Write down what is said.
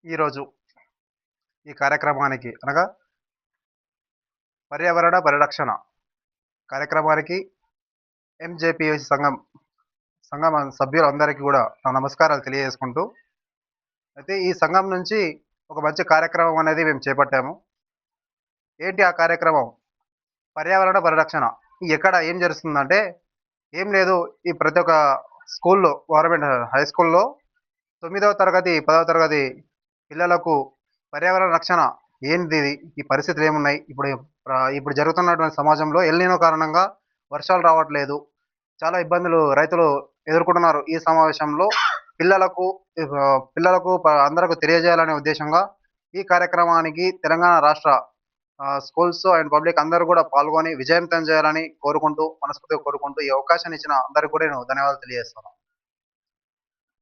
ఈరోజు ఈ కార్యక్రమానికి అనగా పర్యావరణ పరిరక్షణ కార్యక్రమానికి ఎంజేపీఎస్ సంఘం సభ్యులందరికీ కూడా నా నమస్కారాలు తెలియజేసుకుంటూ, అయితే ఈ సంఘం నుంచి ఒక మంచి కార్యక్రమం అనేది మేము చేపట్టాము. ఏంటి ఆ కార్యక్రమం? పర్యావరణ పరిరక్షణ. ఎక్కడ ఏం జరుగుతుందంటే, ఏం లేదు, ఈ ప్రతి ఒక్క స్కూల్‌లో, గవర్నమెంట్ హై స్కూల్‌లో 9వ తరగతి, 10వ తరగతి పిల్లలకు పర్యావరణ రక్షణ ఏంటిది? ఈ పరిస్థితులు ఏమున్నాయి? ఇప్పుడు జరుగుతున్నటువంటి సమాజంలో ఎల్‌నినో కారణంగా వర్షాలు రావట్లేదు. చాలా ఇబ్బందులు రైతులు ఎదుర్కొంటున్నారు. ఈ సమావేశంలో పిల్లలకు అందరికి తెలియజేయాలనే ఉద్దేశంగా ఈ కార్యక్రమానికి తెలంగాణ రాష్ట్ర స్కూల్స్ అండ్ పబ్లిక్ అందరూ కూడా పాల్గొని విజయవంతం చేయాలని కోరుకుంటూ, మనస్ఫూర్తిగా కోరుకుంటూ, ఈ అవకాశాన్ని ఇచ్చిన అందరికి కూడా నేను ధన్యవాదాలు తెలియజేస్తున్నాను.